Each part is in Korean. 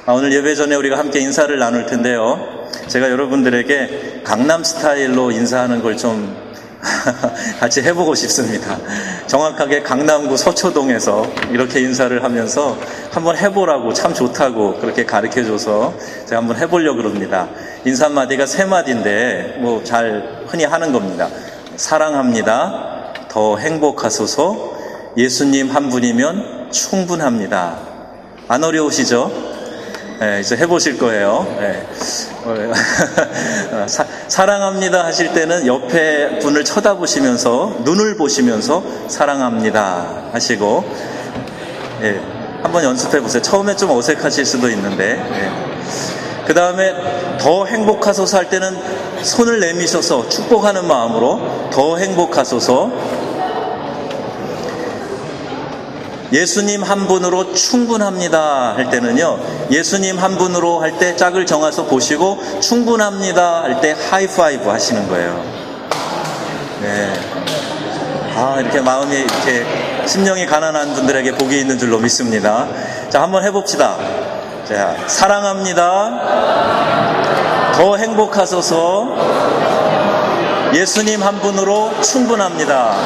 오늘 예배 전에 우리가 함께 인사를 나눌 텐데요. 제가 여러분들에게 강남 스타일로 인사하는 걸 좀 같이 해보고 싶습니다. 정확하게 강남구 서초동에서 이렇게 인사를 하면서 한번 해보라고, 참 좋다고 그렇게 가르쳐줘서 제가 한번 해보려고 그럽니다. 인사 마디가 3마디인데 뭐 잘 흔히 하는 겁니다. 사랑합니다. 더 행복하소서. 예수님 한 분이면 충분합니다. 안 어려우시죠? 네, 이제 해보실 거예요. 네. 사랑합니다 하실 때는 옆에 분을 쳐다보시면서, 눈을 보시면서 사랑합니다 하시고, 네, 한번 연습해 보세요. 처음에 좀 어색하실 수도 있는데, 네. 그 다음에 더 행복하소서 할 때는 손을 내미셔서 축복하는 마음으로 더 행복하소서. 예수님 한 분으로 충분합니다 할 때는요, 예수님 한 분으로 할 때 짝을 정해서 보시고, 충분합니다 할 때 하이파이브 하시는 거예요. 네. 이렇게 마음이, 이렇게 심령이 가난한 분들에게 복이 있는 줄로 믿습니다. 자, 한번 해봅시다. 자, 사랑합니다. 더 행복하소서. 예수님 한 분으로 충분합니다.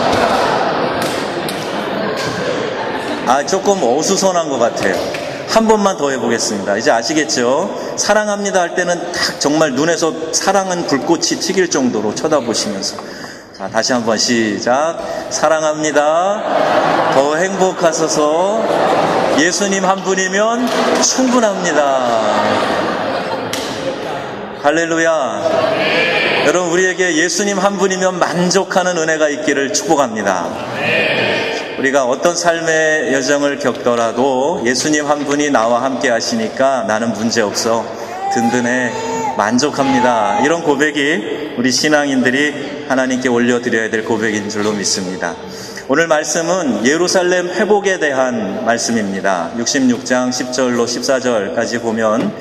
조금 어수선한 것 같아요. 한 번만 더 해보겠습니다. 이제 아시겠죠? 사랑합니다 할 때는 딱 정말 눈에서 사랑은 불꽃이 튀길 정도로 쳐다보시면서. 자, 다시 한번 시작. 사랑합니다. 더 행복하소서. 예수님 한 분이면 충분합니다. 할렐루야. 여러분, 우리에게 예수님 한 분이면 만족하는 은혜가 있기를 축복합니다. 우리가 어떤 삶의 여정을 겪더라도 예수님 한 분이 나와 함께 하시니까 나는 문제없어, 든든해, 만족합니다. 이런 고백이 우리 신앙인들이 하나님께 올려드려야 될 고백인 줄로 믿습니다. 오늘 말씀은 예루살렘 회복에 대한 말씀입니다. 66장 10절로 14절까지 보면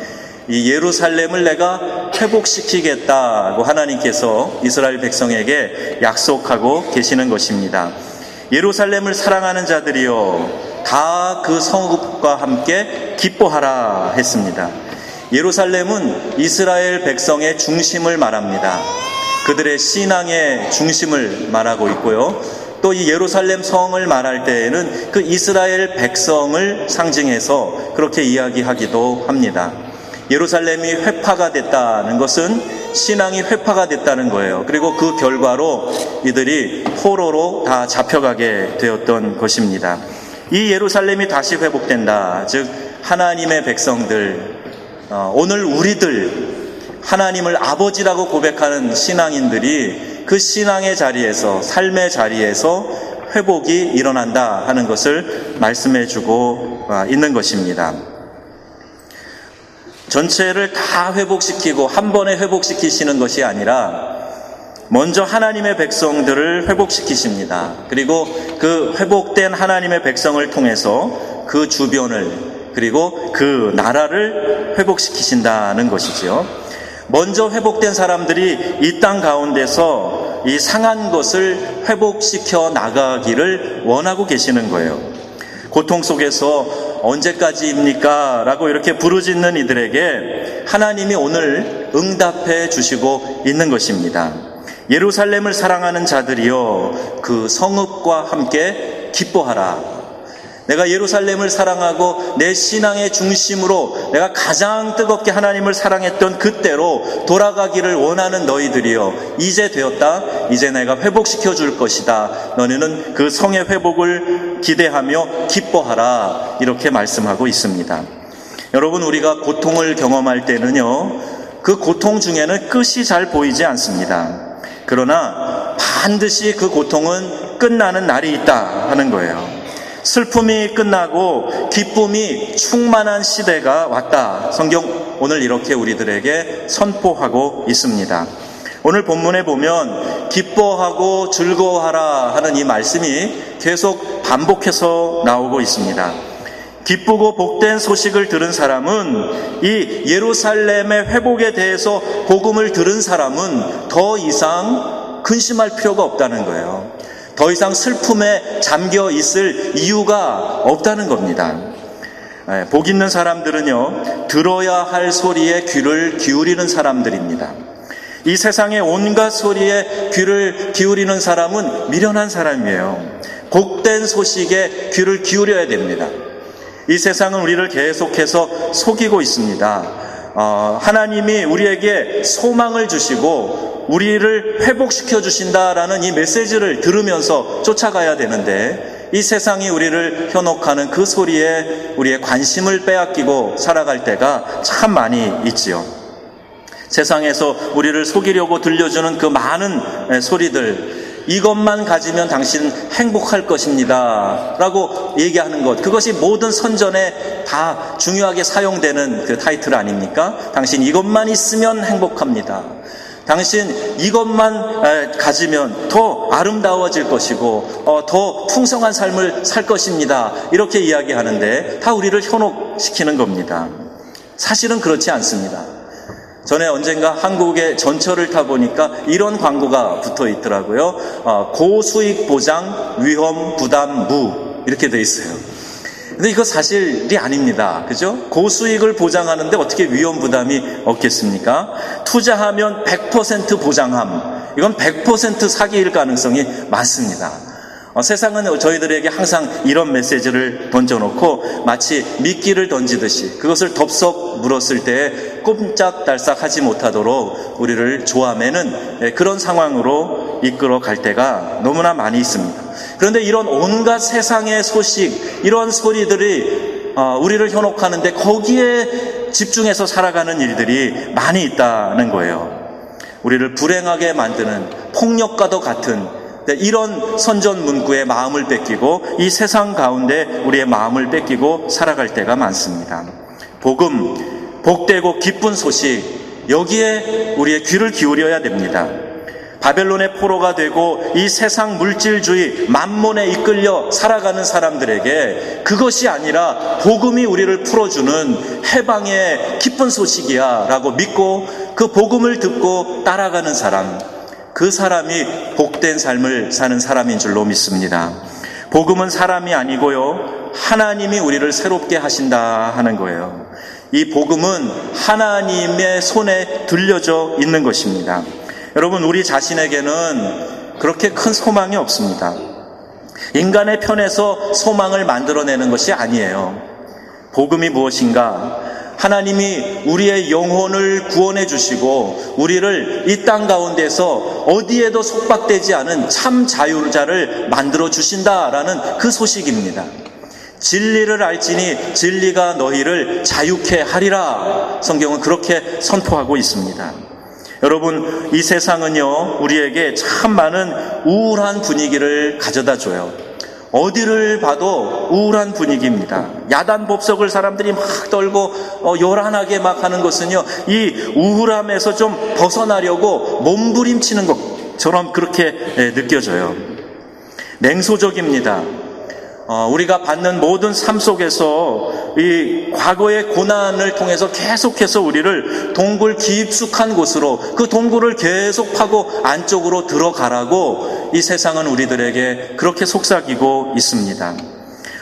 이 예루살렘을 내가 회복시키겠다고 하나님께서 이스라엘 백성에게 약속하고 계시는 것입니다. 예루살렘을 사랑하는 자들이여 다 그 성읍과 함께 기뻐하라 했습니다. 예루살렘은 이스라엘 백성의 중심을 말합니다. 그들의 신앙의 중심을 말하고 있고요. 또 이 예루살렘 성을 말할 때에는 그 이스라엘 백성을 상징해서 그렇게 이야기하기도 합니다. 예루살렘이 회파가 됐다는 것은 신앙이 회파가 됐다는 거예요. 그리고 그 결과로 이들이 포로로 다 잡혀가게 되었던 것입니다. 이 예루살렘이 다시 회복된다. 즉 하나님의 백성들, 오늘 우리들 하나님을 아버지라고 고백하는 신앙인들이 그 신앙의 자리에서, 삶의 자리에서 회복이 일어난다 하는 것을 말씀해주고 있는 것입니다. 전체를 다 회복시키고 한 번에 회복시키시는 것이 아니라 먼저 하나님의 백성들을 회복시키십니다. 그리고 그 회복된 하나님의 백성을 통해서 그 주변을, 그리고 그 나라를 회복시키신다는 것이죠. 먼저 회복된 사람들이 이 땅 가운데서 이 상한 것을 회복시켜 나가기를 원하고 계시는 거예요. 고통 속에서 언제까지입니까? 라고 이렇게 부르짖는 이들에게 하나님이 오늘 응답해 주시고 있는 것입니다. 예루살렘을 사랑하는 자들이여 그 성읍과 함께 기뻐하라. 내가 예루살렘을 사랑하고 내 신앙의 중심으로 내가 가장 뜨겁게 하나님을 사랑했던 그때로 돌아가기를 원하는 너희들이여, 이제 되었다. 이제 내가 회복시켜 줄 것이다. 너희는 그 성의 회복을 기대하며 기뻐하라. 이렇게 말씀하고 있습니다. 여러분, 우리가 고통을 경험할 때는요, 그 고통 중에는 끝이 잘 보이지 않습니다. 그러나 반드시 그 고통은 끝나는 날이 있다 하는 거예요. 슬픔이 끝나고 기쁨이 충만한 시대가 왔다. 성경 오늘 이렇게 우리들에게 선포하고 있습니다. 오늘 본문에 보면 기뻐하고 즐거워하라 하는 이 말씀이 계속 반복해서 나오고 있습니다. 기쁘고 복된 소식을 들은 사람은, 이 예루살렘의 회복에 대해서 복음을 들은 사람은 더 이상 근심할 필요가 없다는 거예요. 더 이상 슬픔에 잠겨 있을 이유가 없다는 겁니다. 복 있는 사람들은요, 들어야 할 소리에 귀를 기울이는 사람들입니다. 이 세상의 온갖 소리에 귀를 기울이는 사람은 미련한 사람이에요. 복된 소식에 귀를 기울여야 됩니다. 이 세상은 우리를 계속해서 속이고 있습니다. 하나님이 우리에게 소망을 주시고 우리를 회복시켜 주신다라는 이 메시지를 들으면서 쫓아가야 되는데, 이 세상이 우리를 현혹하는 그 소리에 우리의 관심을 빼앗기고 살아갈 때가 참 많이 있지요. 세상에서 우리를 속이려고 들려주는 그 많은 소리들, 이것만 가지면 당신 행복할 것입니다 라고 얘기하는 것, 그것이 모든 선전에 다 중요하게 사용되는 그 타이틀 아닙니까? 당신 이것만 있으면 행복합니다. 당신 이것만 가지면 더 아름다워질 것이고 더 풍성한 삶을 살 것입니다. 이렇게 이야기하는데 다 우리를 현혹시키는 겁니다. 사실은 그렇지 않습니다. 전에 언젠가 한국의 전철을 타보니까 이런 광고가 붙어 있더라고요. 고수익 보장, 위험 부담 무, 이렇게 돼 있어요. 근데 이거 사실이 아닙니다. 그죠? 고수익을 보장하는데 어떻게 위험 부담이 없겠습니까? 투자하면 100% 보장함. 이건 100% 사기일 가능성이 많습니다. 세상은 저희들에게 항상 이런 메시지를 던져놓고 마치 미끼를 던지듯이 그것을 덥석 물었을 때 꼼짝달싹 하지 못하도록 우리를 조아매는 그런 상황으로 이끌어 갈 때가 너무나 많이 있습니다. 그런데 이런 온갖 세상의 소식, 이런 소리들이 우리를 현혹하는데 거기에 집중해서 살아가는 일들이 많이 있다는 거예요. 우리를 불행하게 만드는 폭력과도 같은 이런 선전 문구에 마음을 뺏기고 이 세상 가운데 우리의 마음을 뺏기고 살아갈 때가 많습니다. 복음, 복되고 기쁜 소식, 여기에 우리의 귀를 기울여야 됩니다. 바벨론의 포로가 되고 이 세상 물질주의, 만몬에 이끌려 살아가는 사람들에게 그것이 아니라 복음이 우리를 풀어주는 해방의 기쁜 소식이야 라고 믿고 그 복음을 듣고 따라가는 사람, 그 사람이 복된 삶을 사는 사람인 줄로 믿습니다. 복음은 사람이 아니고요, 하나님이 우리를 새롭게 하신다 하는 거예요. 이 복음은 하나님의 손에 들려져 있는 것입니다. 여러분, 우리 자신에게는 그렇게 큰 소망이 없습니다. 인간의 편에서 소망을 만들어내는 것이 아니에요. 복음이 무엇인가? 하나님이 우리의 영혼을 구원해 주시고 우리를 이 땅 가운데서 어디에도 속박되지 않은 참 자유자를 만들어 주신다라는 그 소식입니다. 진리를 알지니 진리가 너희를 자유케 하리라. 성경은 그렇게 선포하고 있습니다. 여러분, 이 세상은요, 우리에게 참 많은 우울한 분위기를 가져다 줘요. 어디를 봐도 우울한 분위기입니다. 야단 법석을 사람들이 막 떨고 요란하게 막 하는 것은요, 이 우울함에서 좀 벗어나려고 몸부림치는 것처럼 그렇게 느껴져요. 냉소적입니다. 우리가 받는 모든 삶 속에서 이 과거의 고난을 통해서 계속해서 우리를 동굴 깊숙한 곳으로, 그 동굴을 계속 파고 안쪽으로 들어가라고 이 세상은 우리들에게 그렇게 속삭이고 있습니다.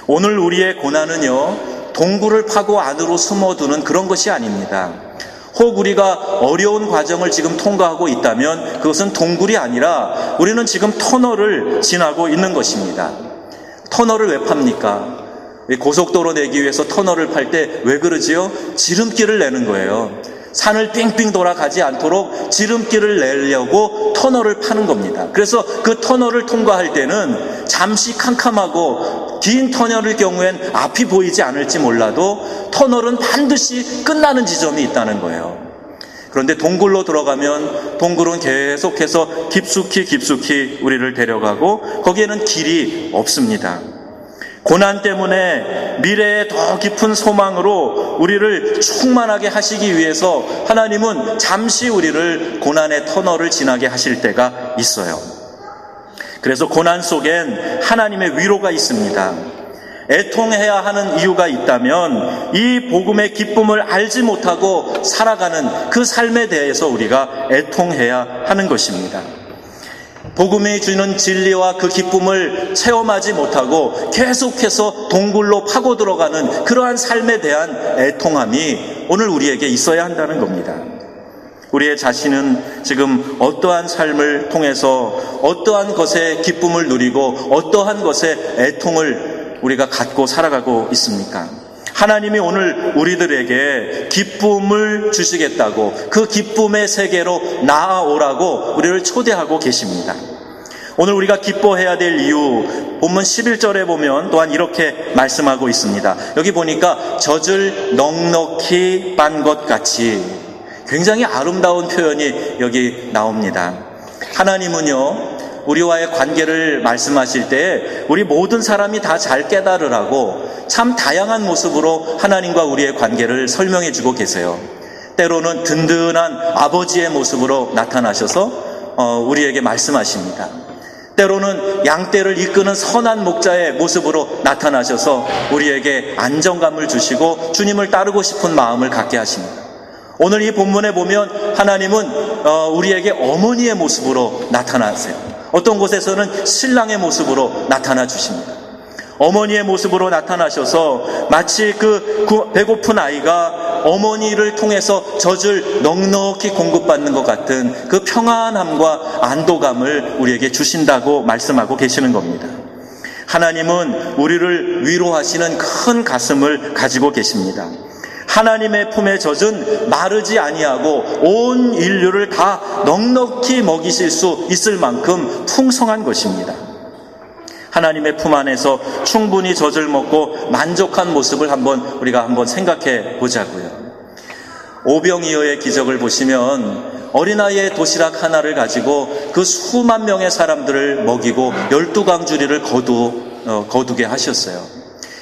오늘 우리의 고난은요, 동굴을 파고 안으로 숨어두는 그런 것이 아닙니다. 혹 우리가 어려운 과정을 지금 통과하고 있다면 그것은 동굴이 아니라 우리는 지금 터널을 지나고 있는 것입니다. 터널을 왜 팝니까? 고속도로 내기 위해서 터널을 팔 때 왜 그러지요? 지름길을 내는 거예요. 산을 삥삥 돌아가지 않도록 지름길을 내려고 터널을 파는 겁니다. 그래서 그 터널을 통과할 때는 잠시 캄캄하고 긴 터널일 경우엔 앞이 보이지 않을지 몰라도 터널은 반드시 끝나는 지점이 있다는 거예요. 그런데 동굴로 들어가면 동굴은 계속해서 깊숙이 우리를 데려가고 거기에는 길이 없습니다. 고난 때문에 미래의 더 깊은 소망으로 우리를 충만하게 하시기 위해서 하나님은 잠시 우리를 고난의 터널을 지나게 하실 때가 있어요. 그래서 고난 속엔 하나님의 위로가 있습니다. 애통해야 하는 이유가 있다면 이 복음의 기쁨을 알지 못하고 살아가는 그 삶에 대해서 우리가 애통해야 하는 것입니다. 복음이 주는 진리와 그 기쁨을 체험하지 못하고 계속해서 동굴로 파고 들어가는 그러한 삶에 대한 애통함이 오늘 우리에게 있어야 한다는 겁니다. 우리의 자신은 지금 어떠한 삶을 통해서 어떠한 것에 기쁨을 누리고 어떠한 것에 애통을 우리가 갖고 살아가고 있습니까? 하나님이 오늘 우리들에게 기쁨을 주시겠다고, 그 기쁨의 세계로 나아오라고 우리를 초대하고 계십니다. 오늘 우리가 기뻐해야 될 이유, 본문 11절에 보면 또한 이렇게 말씀하고 있습니다. 여기 보니까 젖을 넉넉히 빤 것 같이, 굉장히 아름다운 표현이 여기 나옵니다. 하나님은요, 우리와의 관계를 말씀하실 때 우리 모든 사람이 다 잘 깨달으라고 참 다양한 모습으로 하나님과 우리의 관계를 설명해 주고 계세요. 때로는 든든한 아버지의 모습으로 나타나셔서 우리에게 말씀하십니다. 때로는 양떼를 이끄는 선한 목자의 모습으로 나타나셔서 우리에게 안정감을 주시고 주님을 따르고 싶은 마음을 갖게 하십니다. 오늘 이 본문에 보면 하나님은 우리에게 어머니의 모습으로 나타나세요. 어떤 곳에서는 신랑의 모습으로 나타나 주십니다. 어머니의 모습으로 나타나셔서 마치 그 배고픈 아이가 어머니를 통해서 젖을 넉넉히 공급받는 것 같은 그 평안함과 안도감을 우리에게 주신다고 말씀하고 계시는 겁니다. 하나님은 우리를 위로하시는 큰 가슴을 가지고 계십니다. 하나님의 품의 젖은 마르지 아니하고 온 인류를 다 넉넉히 먹이실 수 있을 만큼 풍성한 것입니다. 하나님의 품 안에서 충분히 젖을 먹고 만족한 모습을 우리가 한번 생각해 보자고요. 오병이어의 기적을 보시면 어린아이의 도시락 하나를 가지고 그 수만 명의 사람들을 먹이고 12광주리를 거두게 하셨어요.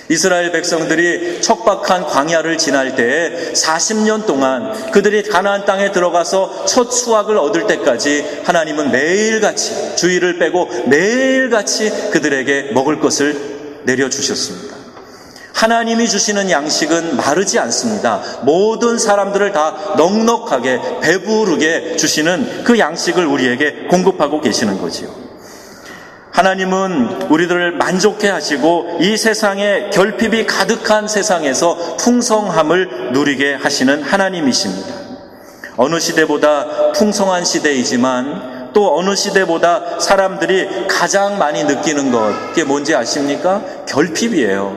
이스라엘 백성들이 척박한 광야를 지날 때에 40년 동안 그들이 가나안 땅에 들어가서 첫 수확을 얻을 때까지 하나님은 매일같이, 주일을 빼고 매일같이 그들에게 먹을 것을 내려주셨습니다. 하나님이 주시는 양식은 마르지 않습니다. 모든 사람들을 다 넉넉하게 배부르게 주시는 그 양식을 우리에게 공급하고 계시는 거지요. 하나님은 우리들을 만족해 하시고 이 세상에 결핍이 가득한 세상에서 풍성함을 누리게 하시는 하나님이십니다. 어느 시대보다 풍성한 시대이지만 또 어느 시대보다 사람들이 가장 많이 느끼는 것, 그게 뭔지 아십니까? 결핍이에요.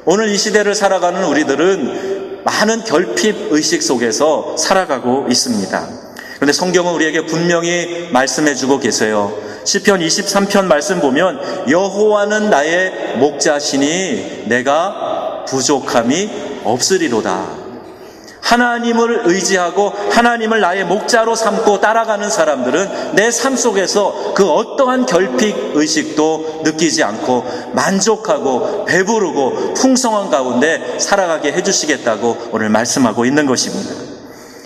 오늘 이 시대를 살아가는 우리들은 많은 결핍 의식 속에서 살아가고 있습니다. 그런데 성경은 우리에게 분명히 말씀해주고 계세요. 시편 23편 말씀 보면 여호와는 나의 목자시니 내가 부족함이 없으리로다. 하나님을 의지하고 하나님을 나의 목자로 삼고 따라가는 사람들은 내 삶 속에서 그 어떠한 결핍 의식도 느끼지 않고 만족하고 배부르고 풍성한 가운데 살아가게 해주시겠다고 오늘 말씀하고 있는 것입니다.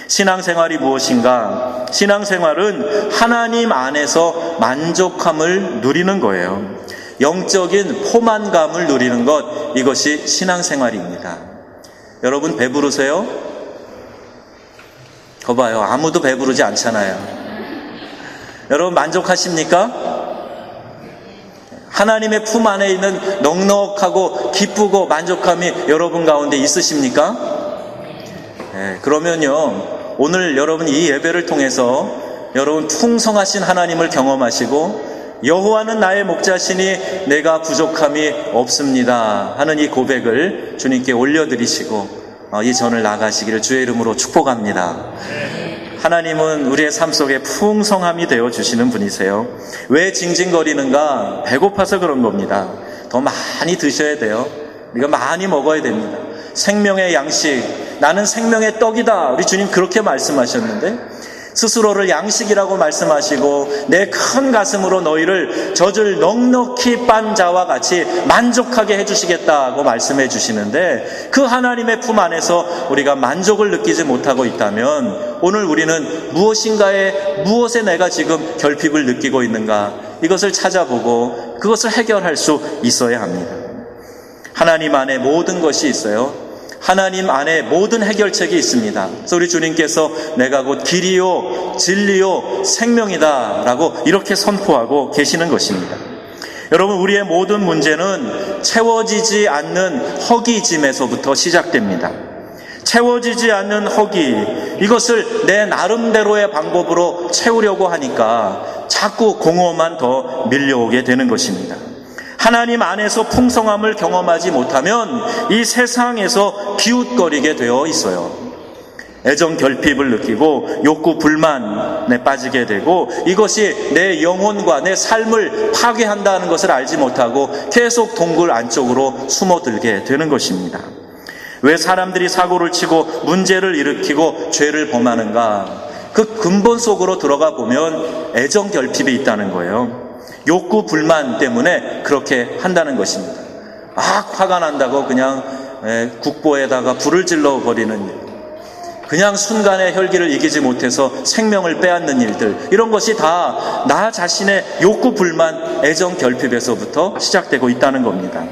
신앙생활이 무엇인가? 신앙생활은 하나님 안에서 만족함을 누리는 거예요. 영적인 포만감을 누리는 것, 이것이 신앙생활입니다. 여러분 배부르세요? 거봐요, 아무도 배부르지 않잖아요. 여러분 만족하십니까? 하나님의 품 안에 있는 넉넉하고 기쁘고 만족함이 여러분 가운데 있으십니까? 네, 그러면요, 오늘 여러분 이 예배를 통해서 여러분 풍성하신 하나님을 경험하시고 여호와는 나의 목자시니 내가 부족함이 없습니다 하는 이 고백을 주님께 올려드리시고 이 전을 나가시기를 주의 이름으로 축복합니다. 하나님은 우리의 삶 속에 풍성함이 되어주시는 분이세요. 왜 징징거리는가? 배고파서 그런 겁니다. 더 많이 드셔야 돼요. 우리가 많이 먹어야 됩니다. 생명의 양식, 나는 생명의 떡이다. 우리 주님 그렇게 말씀하셨는데 스스로를 양식이라고 말씀하시고 내 큰 가슴으로 너희를 젖을 넉넉히 빤 자와 같이 만족하게 해주시겠다고 말씀해 주시는데 그 하나님의 품 안에서 우리가 만족을 느끼지 못하고 있다면 오늘 우리는 무엇에 내가 지금 결핍을 느끼고 있는가, 이것을 찾아보고 그것을 해결할 수 있어야 합니다. 하나님 안에 모든 것이 있어요. 하나님 안에 모든 해결책이 있습니다. 그래서 우리 주님께서 내가 곧 길이요 진리요 생명이다 라고 이렇게 선포하고 계시는 것입니다. 여러분, 우리의 모든 문제는 채워지지 않는 허기짐에서부터 시작됩니다. 채워지지 않는 허기, 이것을 내 나름대로의 방법으로 채우려고 하니까 자꾸 공허만 더 밀려오게 되는 것입니다. 하나님 안에서 풍성함을 경험하지 못하면 이 세상에서 기웃거리게 되어 있어요. 애정 결핍을 느끼고 욕구 불만에 빠지게 되고, 이것이 내 영혼과 내 삶을 파괴한다는 것을 알지 못하고 계속 동굴 안쪽으로 숨어들게 되는 것입니다. 왜 사람들이 사고를 치고 문제를 일으키고 죄를 범하는가? 그 근본 속으로 들어가 보면 애정 결핍이 있다는 거예요. 욕구 불만 때문에 그렇게 한다는 것입니다. 막 화가 난다고 그냥 국보에다가 불을 질러 버리는 일, 그냥 순간의 혈기를 이기지 못해서 생명을 빼앗는 일들, 이런 것이 다 나 자신의 욕구 불만, 애정 결핍에서부터 시작되고 있다는 겁니다.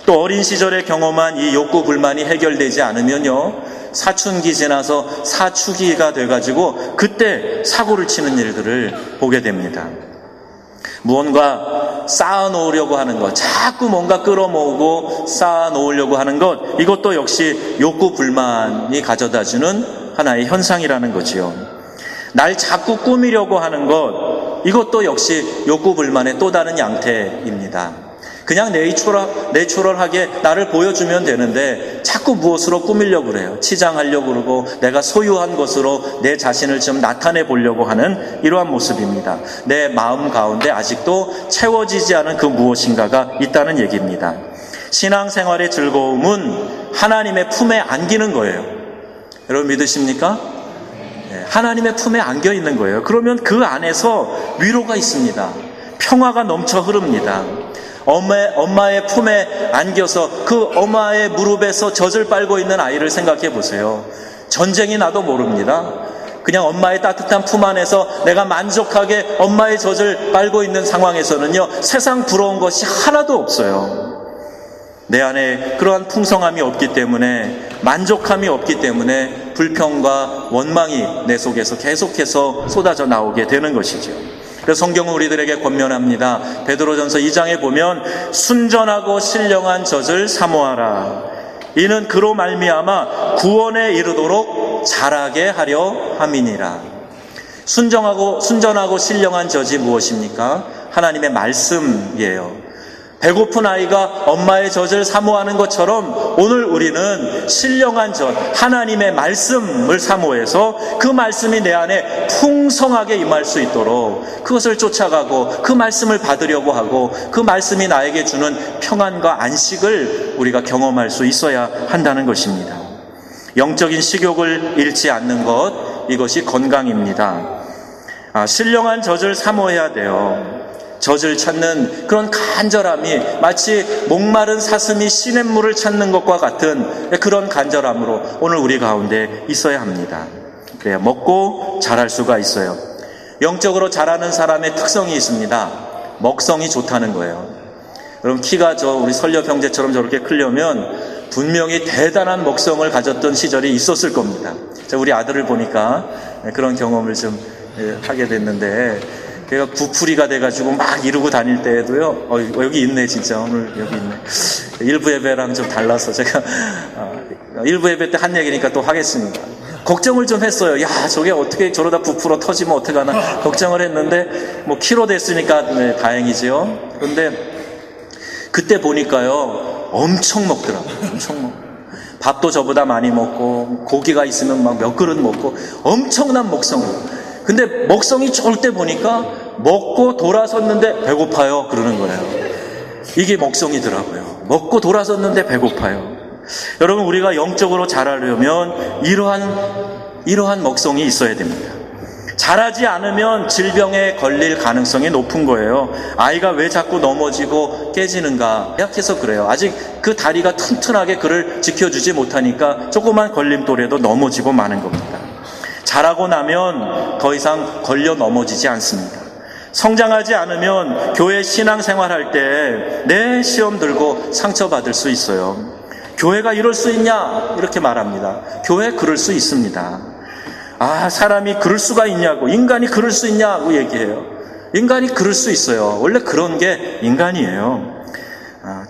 또 어린 시절에 경험한 이 욕구 불만이 해결되지 않으면요, 사춘기 지나서 사추기가 돼가지고 그때 사고를 치는 일들을 보게 됩니다. 무언가 쌓아놓으려고 하는 것, 자꾸 뭔가 끌어모으고 쌓아놓으려고 하는 것, 이것도 역시 욕구 불만이 가져다주는 하나의 현상이라는 거지요. 날 자꾸 꾸미려고 하는 것, 이것도 역시 욕구 불만의 또 다른 양태입니다. 그냥 내추럴하게 나를 보여주면 되는데 자꾸 무엇으로 꾸미려고 그래요. 치장하려고 그러고 내가 소유한 것으로 내 자신을 좀 나타내 보려고 하는 이러한 모습입니다. 내 마음 가운데 아직도 채워지지 않은 그 무엇인가가 있다는 얘기입니다. 신앙생활의 즐거움은 하나님의 품에 안기는 거예요. 여러분 믿으십니까? 하나님의 품에 안겨 있는 거예요. 그러면 그 안에서 위로가 있습니다. 평화가 넘쳐 흐릅니다. 엄마의 품에 안겨서 그 엄마의 무릎에서 젖을 빨고 있는 아이를 생각해 보세요. 전쟁이 나도 모릅니다. 그냥 엄마의 따뜻한 품 안에서 내가 만족하게 엄마의 젖을 빨고 있는 상황에서는요, 세상 부러운 것이 하나도 없어요. 내 안에 그러한 풍성함이 없기 때문에, 만족함이 없기 때문에 불평과 원망이 내 속에서 계속해서 쏟아져 나오게 되는 것이죠. 그래서 성경은 우리들에게 권면합니다. 베드로전서 2장에 보면 순전하고 신령한 젖을 사모하라. 이는 그로 말미암아 구원에 이르도록 자라게 하려 함이니라. 순전하고 신령한 젖이 무엇입니까? 하나님의 말씀이에요. 배고픈 아이가 엄마의 젖을 사모하는 것처럼 오늘 우리는 신령한 젖, 하나님의 말씀을 사모해서 그 말씀이 내 안에 풍성하게 임할 수 있도록 그것을 쫓아가고 그 말씀을 받으려고 하고 그 말씀이 나에게 주는 평안과 안식을 우리가 경험할 수 있어야 한다는 것입니다. 영적인 식욕을 잃지 않는 것, 이것이 건강입니다. 신령한 젖을 사모해야 돼요. 젖을 찾는 그런 간절함이 마치 목마른 사슴이 시냇물을 찾는 것과 같은 그런 간절함으로 오늘 우리 가운데 있어야 합니다. 그래야 먹고 자랄 수가 있어요. 영적으로 자라는 사람의 특성이 있습니다. 먹성이 좋다는 거예요. 여러분, 키가 우리 설렵 형제처럼 저렇게 크려면 분명히 대단한 먹성을 가졌던 시절이 있었을 겁니다. 우리 아들을 보니까 그런 경험을 좀 하게 됐는데, 걔가 부풀이가 돼가지고 막 이루고 다닐 때에도요, 여기 있네, 진짜. 오늘 여기 있네. 일부 예배랑 좀 달라서 제가, 일부 예배 때 한 얘기니까 또 하겠습니다. 걱정을 좀 했어요. 야, 저게 어떻게 저러다 부풀어 터지면 어떡하나 걱정을 했는데, 키로 됐으니까 네, 다행이지요. 그런데 그때 보니까요, 엄청 먹더라고요. 엄청 먹. 밥도 저보다 많이 먹고, 고기가 있으면 막 몇 그릇 먹고, 엄청난 먹성으로. 근데 먹성이 좋을 때 보니까 먹고 돌아섰는데 배고파요 그러는 거예요. 이게 먹성이더라고요. 먹고 돌아섰는데 배고파요. 여러분, 우리가 영적으로 자라려면 이러한 먹성이 있어야 됩니다. 자라지 않으면 질병에 걸릴 가능성이 높은 거예요. 아이가 왜 자꾸 넘어지고 깨지는가 생각해서 그래요. 아직 그 다리가 튼튼하게 그를 지켜주지 못하니까 조그만 걸림돌에도 넘어지고 마는 겁니다. 자라고 나면 더 이상 걸려 넘어지지 않습니다. 성장하지 않으면 교회 신앙생활할 때 내 시험 들고 상처받을 수 있어요. 교회가 이럴 수 있냐? 이렇게 말합니다. 교회 그럴 수 있습니다. 아, 사람이 그럴 수가 있냐고, 인간이 그럴 수 있냐고 얘기해요. 인간이 그럴 수 있어요. 원래 그런 게 인간이에요.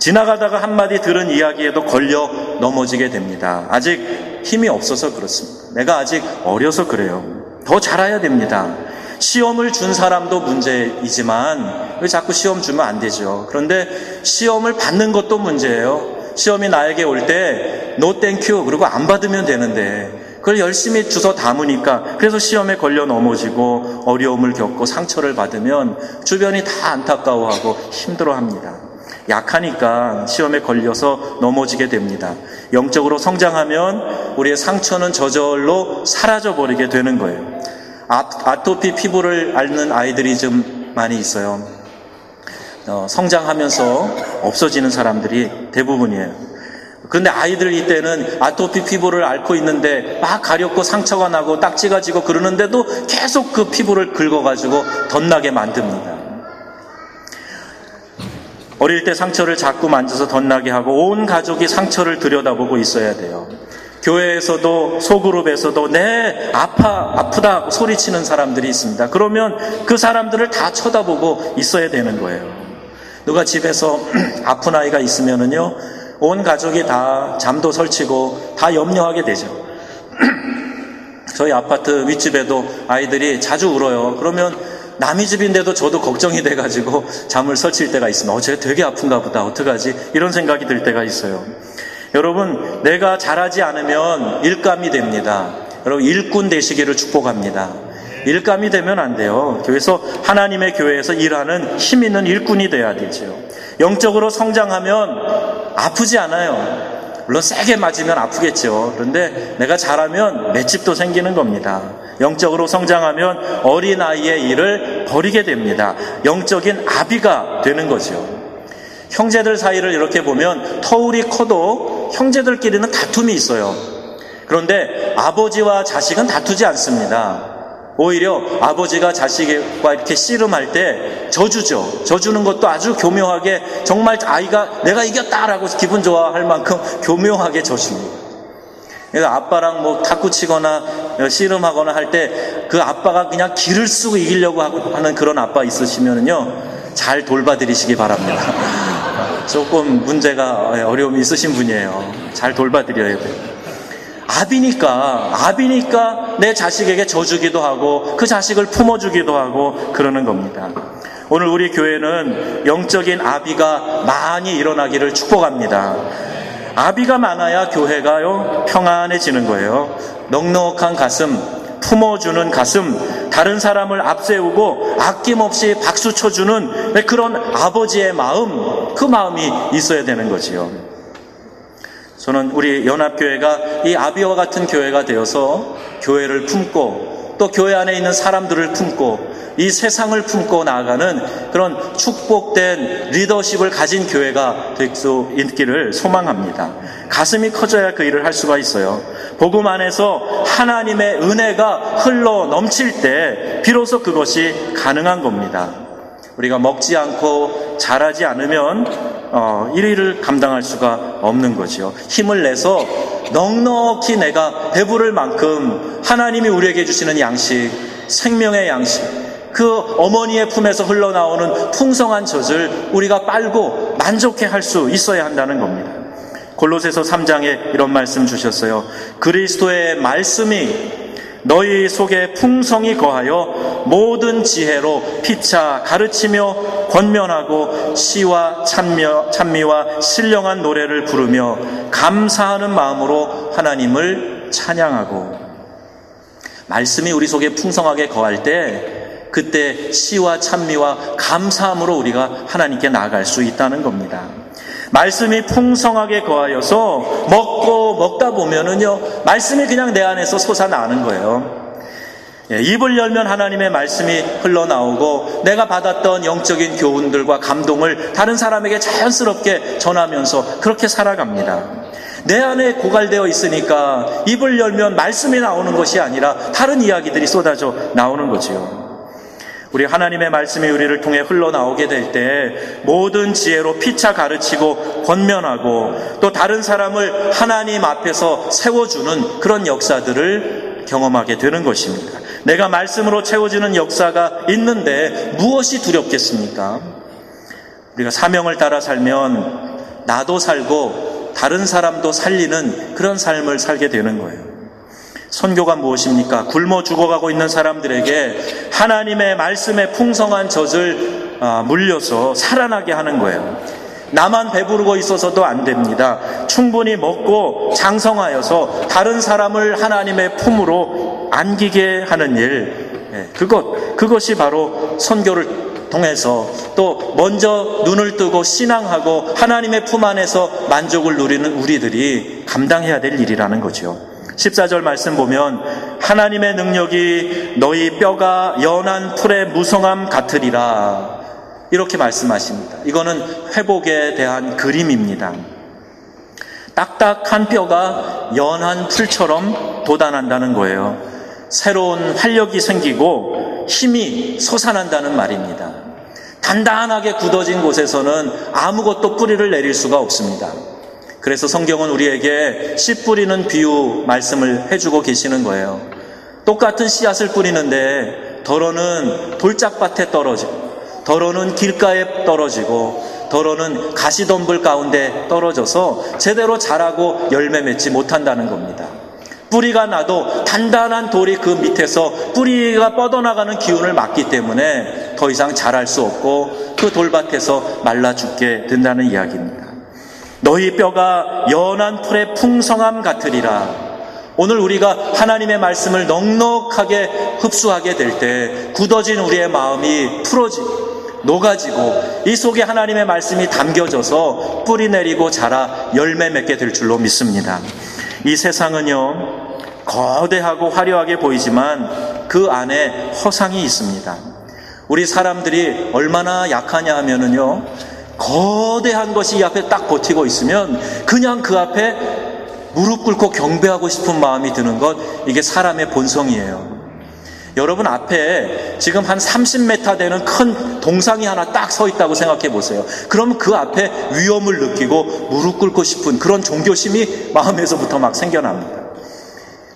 지나가다가 한마디 들은 이야기에도 걸려 넘어지게 됩니다. 아직 힘이 없어서 그렇습니다. 내가 아직 어려서 그래요. 더 자라야 됩니다. 시험을 준 사람도 문제이지만 왜 자꾸 시험 주면 안 되죠. 그런데 시험을 받는 것도 문제예요. 시험이 나에게 올 때 no thank you 그리고 안 받으면 되는데 그걸 열심히 주워 담으니까 그래서 시험에 걸려 넘어지고 어려움을 겪고 상처를 받으면 주변이 다 안타까워하고 힘들어합니다. 약하니까 시험에 걸려서 넘어지게 됩니다. 영적으로 성장하면 우리의 상처는 저절로 사라져버리게 되는 거예요. 아토피 피부를 앓는 아이들이 좀 많이 있어요. 성장하면서 없어지는 사람들이 대부분이에요. 그런데 아이들 이때는 아토피 피부를 앓고 있는데 막 가렵고 상처가 나고 딱지가 지고 그러는데도 계속 그 피부를 긁어가지고 덧나게 만듭니다. 어릴 때 상처를 자꾸 만져서 덧나게 하고 온 가족이 상처를 들여다보고 있어야 돼요. 교회에서도 소그룹에서도 네 아프다 소리치는 사람들이 있습니다. 그러면 그 사람들을 다 쳐다보고 있어야 되는 거예요. 누가 집에서 아픈 아이가 있으면은요 온 가족이 다 잠도 설치고 다 염려하게 되죠. 저희 아파트 윗집에도 아이들이 자주 울어요. 그러면 남의 집인데도 저도 걱정이 돼가지고 잠을 설칠 때가 있습니다. 쟤 되게 아픈가 보다. 어떡하지? 이런 생각이 들 때가 있어요. 여러분, 내가 잘하지 않으면 일감이 됩니다. 여러분, 일꾼 되시기를 축복합니다. 일감이 되면 안 돼요. 그래서 하나님의 교회에서 일하는 힘 있는 일꾼이 돼야 되죠. 영적으로 성장하면 아프지 않아요. 물론 세게 맞으면 아프겠죠. 그런데 내가 잘하면 맷집도 생기는 겁니다. 영적으로 성장하면 어린아이의 일을 버리게 됩니다. 영적인 아비가 되는 거죠. 형제들 사이를 이렇게 보면 터울이 커도 형제들끼리는 다툼이 있어요. 그런데 아버지와 자식은 다투지 않습니다. 오히려 아버지가 자식과 이렇게 씨름할 때 져주죠. 져주는 것도 아주 교묘하게 정말 아이가 내가 이겼다라고 기분 좋아할 만큼 교묘하게 져줍니다. 그래서 아빠랑 뭐 탁구 치거나 씨름하거나 할 때 그 아빠가 그냥 기를 쓰고 이기려고 하는 그런 아빠 있으시면은요 잘 돌봐드리시기 바랍니다. 조금 문제가 어려움이 있으신 분이에요. 잘 돌봐드려야 돼요. 아비니까 내 자식에게 져주기도 하고 그 자식을 품어주기도 하고 그러는 겁니다. 오늘 우리 교회는 영적인 아비가 많이 일어나기를 축복합니다. 아비가 많아야 교회가요 평안해지는 거예요. 넉넉한 가슴, 품어주는 가슴, 다른 사람을 앞세우고 아낌없이 박수 쳐주는 그런 아버지의 마음, 그 마음이 있어야 되는 거지요. 저는 우리 연합교회가 이 아비와 같은 교회가 되어서 교회를 품고 또 교회 안에 있는 사람들을 품고 이 세상을 품고 나아가는 그런 축복된 리더십을 가진 교회가 될 수 있기를 소망합니다. 가슴이 커져야 그 일을 할 수가 있어요. 복음 안에서 하나님의 은혜가 흘러 넘칠 때 비로소 그것이 가능한 겁니다. 우리가 먹지 않고 자라지 않으면 이 일을 감당할 수가 없는 거죠. 힘을 내서 넉넉히 내가 배부를 만큼 하나님이 우리에게 주시는 양식, 생명의 양식, 그 어머니의 품에서 흘러나오는 풍성한 젖을 우리가 빨고 만족해 할 수 있어야 한다는 겁니다. 골로새서 3장에 이런 말씀 주셨어요. 그리스도의 말씀이 너희 속에 풍성히 거하여 모든 지혜로 피차 가르치며 권면하고 시와 찬미와 신령한 노래를 부르며 감사하는 마음으로 하나님을 찬양하고. 말씀이 우리 속에 풍성하게 거할 때 그때 시와 찬미와 감사함으로 우리가 하나님께 나아갈 수 있다는 겁니다. 말씀이 풍성하게 거하여서 먹다 보면은요 말씀이 그냥 내 안에서 솟아나는 거예요. 입을 열면 하나님의 말씀이 흘러나오고 내가 받았던 영적인 교훈들과 감동을 다른 사람에게 자연스럽게 전하면서 그렇게 살아갑니다. 내 안에 고갈되어 있으니까 입을 열면 말씀이 나오는 것이 아니라 다른 이야기들이 쏟아져 나오는 거지요. 우리 하나님의 말씀이 우리를 통해 흘러나오게 될 때 모든 지혜로 피차 가르치고 권면하고 또 다른 사람을 하나님 앞에서 세워주는 그런 역사들을 경험하게 되는 것입니다. 내가 말씀으로 채워지는 역사가 있는데 무엇이 두렵겠습니까? 우리가 사명을 따라 살면 나도 살고 다른 사람도 살리는 그런 삶을 살게 되는 거예요. 선교가 무엇입니까? 굶어 죽어가고 있는 사람들에게 하나님의 말씀의 풍성한 젖을 물려서 살아나게 하는 거예요. 나만 배부르고 있어서도 안 됩니다. 충분히 먹고 장성하여서 다른 사람을 하나님의 품으로 안기게 하는 일, 그것이 바로 선교를 통해서 또 먼저 눈을 뜨고 신앙하고 하나님의 품 안에서 만족을 누리는 우리들이 감당해야 될 일이라는 거죠. 14절 말씀 보면 하나님의 능력이 너희 뼈가 연한 풀의 무성함 같으리라 이렇게 말씀하십니다. 이거는 회복에 대한 그림입니다. 딱딱한 뼈가 연한 풀처럼 돋아난다는 거예요. 새로운 활력이 생기고 힘이 솟아난다는 말입니다. 단단하게 굳어진 곳에서는 아무것도 뿌리를 내릴 수가 없습니다. 그래서 성경은 우리에게 씨 뿌리는 비유 말씀을 해주고 계시는 거예요. 똑같은 씨앗을 뿌리는데 덜어는 돌짝밭에 떨어지고 덜어는 길가에 떨어지고 덜어는 가시덤불 가운데 떨어져서 제대로 자라고 열매 맺지 못한다는 겁니다. 뿌리가 나도 단단한 돌이 그 밑에서 뿌리가 뻗어나가는 기운을 막기 때문에 더 이상 자랄 수 없고 그 돌밭에서 말라 죽게 된다는 이야기입니다. 너희 뼈가 연한 풀의 풍성함 같으리라. 오늘 우리가 하나님의 말씀을 넉넉하게 흡수하게 될 때 굳어진 우리의 마음이 녹아지고 이 속에 하나님의 말씀이 담겨져서 뿌리 내리고 자라 열매 맺게 될 줄로 믿습니다. 이 세상은요, 거대하고 화려하게 보이지만 그 안에 허상이 있습니다. 우리 사람들이 얼마나 약하냐 하면은요, 거대한 것이 이 앞에 딱 버티고 있으면 그냥 그 앞에 무릎 꿇고 경배하고 싶은 마음이 드는 것, 이게 사람의 본성이에요. 여러분 앞에 지금 한 30m 되는 큰 동상이 하나 딱 서 있다고 생각해 보세요. 그럼 그 앞에 위험을 느끼고 무릎 꿇고 싶은 그런 종교심이 마음에서부터 막 생겨납니다.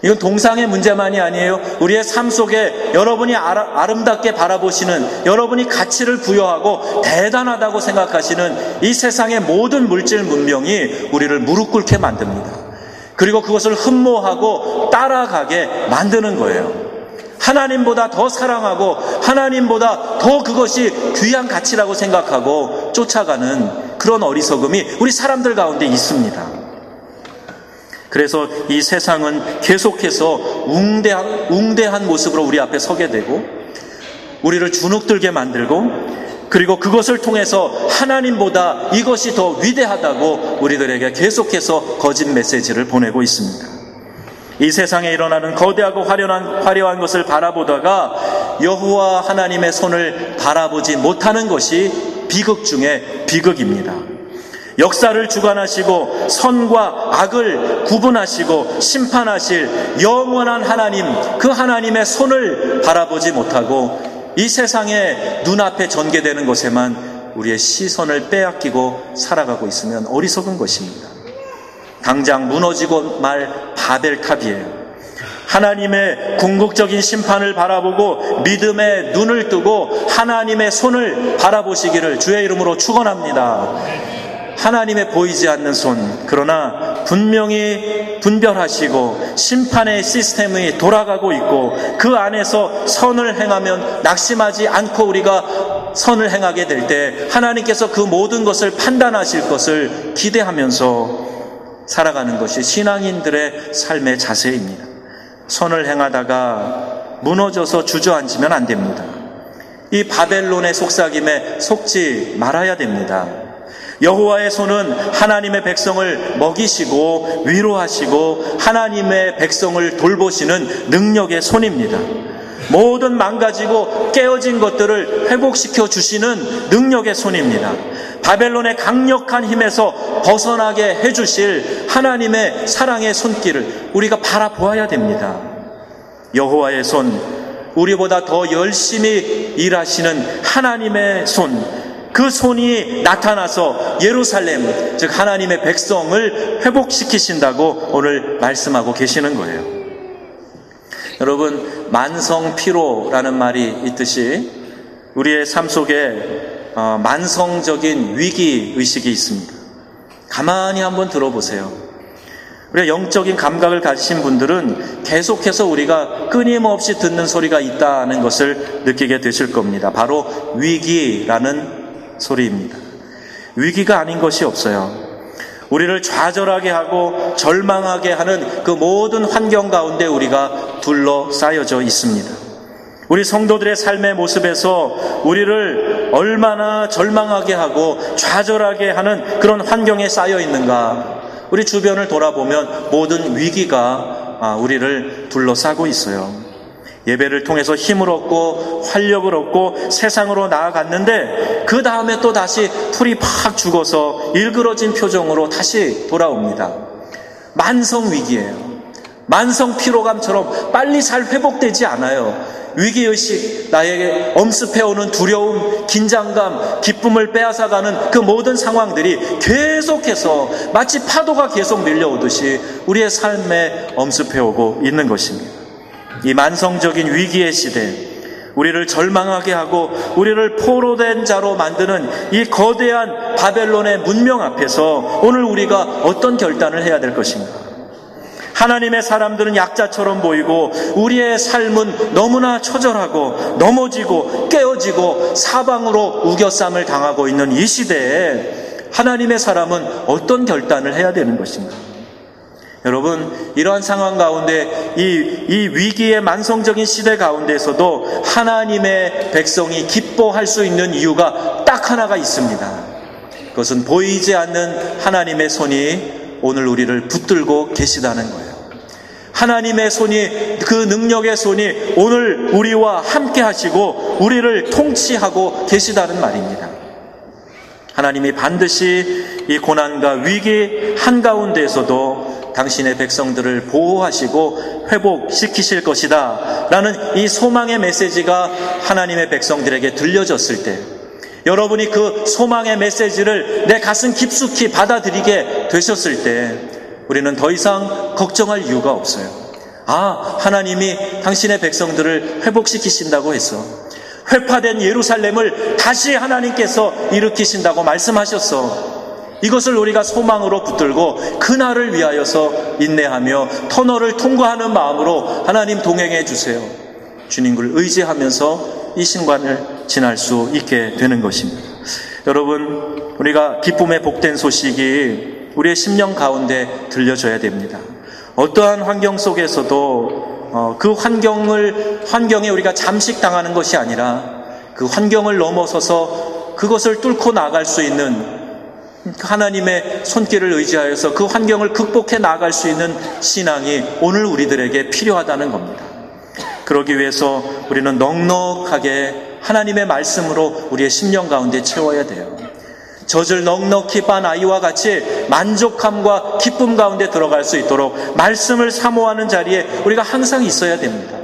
이건 동상의 문제만이 아니에요. 우리의 삶 속에 여러분이 아름답게 바라보시는, 여러분이 가치를 부여하고 대단하다고 생각하시는 이 세상의 모든 물질 문명이 우리를 무릎 꿇게 만듭니다. 그리고 그것을 흠모하고 따라가게 만드는 거예요. 하나님보다 더 사랑하고 하나님보다 더 그것이 귀한 가치라고 생각하고 쫓아가는 그런 어리석음이 우리 사람들 가운데 있습니다. 그래서 이 세상은 계속해서 웅대한 모습으로 우리 앞에 서게 되고 우리를 주눅들게 만들고, 그리고 그것을 통해서 하나님보다 이것이 더 위대하다고 우리들에게 계속해서 거짓 메시지를 보내고 있습니다. 이 세상에 일어나는 거대하고 화려한 것을 바라보다가 여호와 하나님의 손을 바라보지 못하는 것이 비극 중에 비극입니다. 역사를 주관하시고 선과 악을 구분하시고 심판하실 영원한 하나님, 그 하나님의 손을 바라보지 못하고 이 세상의 눈앞에 전개되는 것에만 우리의 시선을 빼앗기고 살아가고 있으면 어리석은 것입니다. 당장 무너지고 말 바벨탑이에요. 하나님의 궁극적인 심판을 바라보고 믿음의 눈을 뜨고 하나님의 손을 바라보시기를 주의 이름으로 축원합니다. 하나님의 보이지 않는 손, 그러나 분명히 분별하시고 심판의 시스템이 돌아가고 있고 그 안에서 선을 행하면 낙심하지 않고 우리가 선을 행하게 될 때 하나님께서 그 모든 것을 판단하실 것을 기대하면서 살아가는 것이 신앙인들의 삶의 자세입니다. 선을 행하다가 무너져서 주저앉으면 안 됩니다. 이 바벨론의 속삭임에 속지 말아야 됩니다. 여호와의 손은 하나님의 백성을 먹이시고 위로하시고 하나님의 백성을 돌보시는 능력의 손입니다. 모든 망가지고 깨어진 것들을 회복시켜 주시는 능력의 손입니다. 바벨론의 강력한 힘에서 벗어나게 해주실 하나님의 사랑의 손길을 우리가 바라보아야 됩니다. 여호와의 손, 우리보다 더 열심히 일하시는 하나님의 손, 그 손이 나타나서 예루살렘, 즉 하나님의 백성을 회복시키신다고 오늘 말씀하고 계시는 거예요. 여러분, 만성피로라는 말이 있듯이 우리의 삶 속에 만성적인 위기의식이 있습니다. 가만히 한번 들어보세요. 우리가 영적인 감각을 가지신 분들은 계속해서 우리가 끊임없이 듣는 소리가 있다는 것을 느끼게 되실 겁니다. 바로 위기라는 소리입니다. 위기가 아닌 것이 없어요. 우리를 좌절하게 하고 절망하게 하는 그 모든 환경 가운데 우리가 둘러싸여져 있습니다. 우리 성도들의 삶의 모습에서 우리를 얼마나 절망하게 하고 좌절하게 하는 그런 환경에 쌓여 있는가? 우리 주변을 돌아보면 모든 위기가 우리를 둘러싸고 있어요. 예배를 통해서 힘을 얻고 활력을 얻고 세상으로 나아갔는데 그 다음에 또 다시 풀이 팍 죽어서 일그러진 표정으로 다시 돌아옵니다. 만성 위기예요. 만성 피로감처럼 빨리 잘 회복되지 않아요. 위기의식, 나에게 엄습해오는 두려움, 긴장감, 기쁨을 빼앗아가는 그 모든 상황들이 계속해서 마치 파도가 계속 밀려오듯이 우리의 삶에 엄습해오고 있는 것입니다. 이 만성적인 위기의 시대, 우리를 절망하게 하고 우리를 포로된 자로 만드는 이 거대한 바벨론의 문명 앞에서 오늘 우리가 어떤 결단을 해야 될 것인가? 하나님의 사람들은 약자처럼 보이고 우리의 삶은 너무나 처절하고 넘어지고 깨어지고 사방으로 우겨쌈을 당하고 있는 이 시대에 하나님의 사람은 어떤 결단을 해야 되는 것인가? 여러분, 이러한 상황 가운데 이 위기의 만성적인 시대 가운데서도 하나님의 백성이 기뻐할 수 있는 이유가 딱 하나가 있습니다. 그것은 보이지 않는 하나님의 손이 오늘 우리를 붙들고 계시다는 거예요. 하나님의 손이, 그 능력의 손이 오늘 우리와 함께 하시고 우리를 통치하고 계시다는 말입니다. 하나님이 반드시 이 고난과 위기 한가운데에서도 당신의 백성들을 보호하시고 회복시키실 것이다 라는 이 소망의 메시지가 하나님의 백성들에게 들려졌을 때, 여러분이 그 소망의 메시지를 내 가슴 깊숙이 받아들이게 되셨을 때 우리는 더 이상 걱정할 이유가 없어요. 아, 하나님이 당신의 백성들을 회복시키신다고 했어. 회파된 예루살렘을 다시 하나님께서 일으키신다고 말씀하셨어. 이것을 우리가 소망으로 붙들고 그날을 위하여서 인내하며 터널을 통과하는 마음으로 하나님 동행해 주세요. 주님을 의지하면서 이 순간을 지날 수 있게 되는 것입니다. 여러분, 우리가 기쁨의 복된 소식이 우리의 심령 가운데 들려줘야 됩니다. 어떠한 환경 속에서도 그 환경에 우리가 잠식당하는 것이 아니라 그 환경을 넘어서서 그것을 뚫고 나갈 수 있는 하나님의 손길을 의지하여서 그 환경을 극복해 나갈 수 있는 신앙이 오늘 우리들에게 필요하다는 겁니다. 그러기 위해서 우리는 넉넉하게 하나님의 말씀으로 우리의 심령 가운데 채워야 돼요. 젖을 넉넉히 빤 아이와 같이 만족함과 기쁨 가운데 들어갈 수 있도록 말씀을 사모하는 자리에 우리가 항상 있어야 됩니다.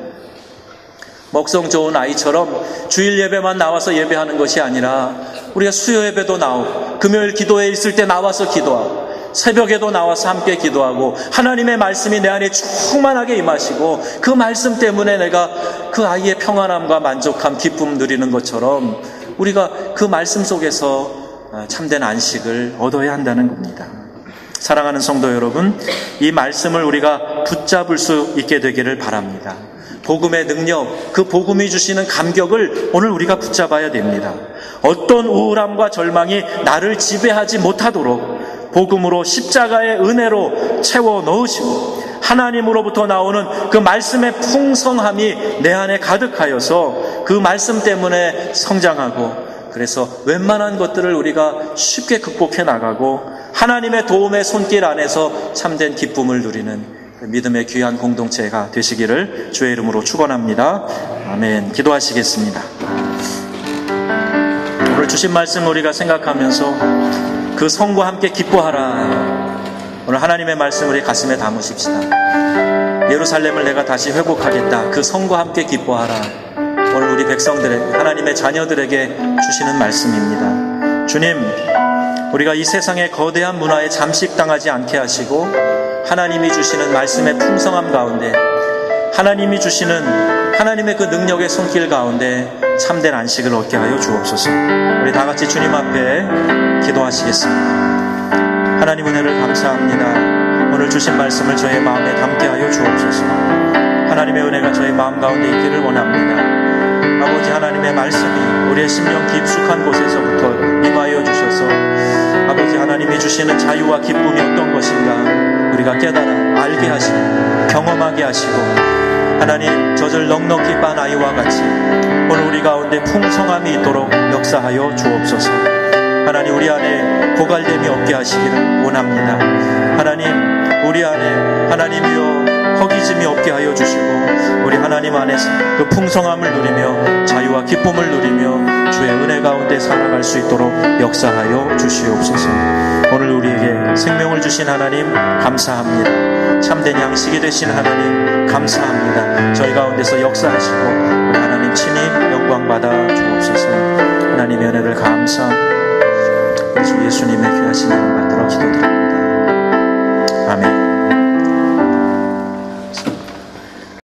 먹성 좋은 아이처럼 주일 예배만 나와서 예배하는 것이 아니라 우리가 수요 예배도 나오고 금요일 기도회에 있을 때 나와서 기도하고 새벽에도 나와서 함께 기도하고 하나님의 말씀이 내 안에 충만하게 임하시고 그 말씀 때문에 내가 그 아이의 평안함과 만족함, 기쁨 누리는 것처럼 우리가 그 말씀 속에서 참된 안식을 얻어야 한다는 겁니다. 사랑하는 성도 여러분, 이 말씀을 우리가 붙잡을 수 있게 되기를 바랍니다. 복음의 능력, 그 복음이 주시는 감격을 오늘 우리가 붙잡아야 됩니다. 어떤 우울함과 절망이 나를 지배하지 못하도록 복음으로 십자가의 은혜로 채워 넣으시고 하나님으로부터 나오는 그 말씀의 풍성함이 내 안에 가득하여서 그 말씀 때문에 성장하고, 그래서 웬만한 것들을 우리가 쉽게 극복해 나가고 하나님의 도움의 손길 안에서 참된 기쁨을 누리는 믿음의 귀한 공동체가 되시기를 주의 이름으로 축원합니다. 아멘. 기도하시겠습니다. 오늘 주신 말씀 우리가 생각하면서 그 성과 함께 기뻐하라. 오늘 하나님의 말씀 우리 가슴에 담으십시다. 예루살렘을 내가 다시 회복하겠다. 그 성과 함께 기뻐하라. 오늘 우리 백성들에게, 하나님의 자녀들에게 주시는 말씀입니다. 주님, 우리가 이 세상의 거대한 문화에 잠식당하지 않게 하시고 하나님이 주시는 말씀의 풍성함 가운데, 하나님이 주시는 하나님의 그 능력의 손길 가운데 참된 안식을 얻게 하여 주옵소서. 우리 다 같이 주님 앞에 기도하시겠습니다. 하나님 은혜를 감사합니다. 오늘 주신 말씀을 저의 마음에 담게 하여 주옵소서. 하나님의 은혜가 저의 마음 가운데 있기를 원합니다. 아버지, 하나님의 말씀이 우리의 심령 깊숙한 곳에서부터 임하여 주셔서 아버지, 하나님이 주시는 자유와 기쁨이 어떤 것인가 우리가 깨달아 알게 하시고 경험하게 하시고, 하나님 젖을 넉넉히 빤 아이와 같이 오늘 우리 가운데 풍성함이 있도록 역사하여 주옵소서. 하나님, 우리 안에 고갈됨이 없게 하시기를 원합니다. 하나님, 우리 안에 하나님이여 허기짐이 없게 하여 주시고 우리 하나님 안에서 그 풍성함을 누리며 자유와 기쁨을 누리며 주의 은혜 가운데 살아갈 수 있도록 역사하여 주시옵소서. 오늘 우리에게 생명을 주신 하나님 감사합니다. 참된 양식이 되신 하나님 감사합니다. 저희 가운데서 역사하시고 우리 하나님 친히 영광 받아 주옵소서. 하나님의 은혜를 감사합니다. 주 예수님의 귀하신 이름 받들어 기도드립니다. 아멘.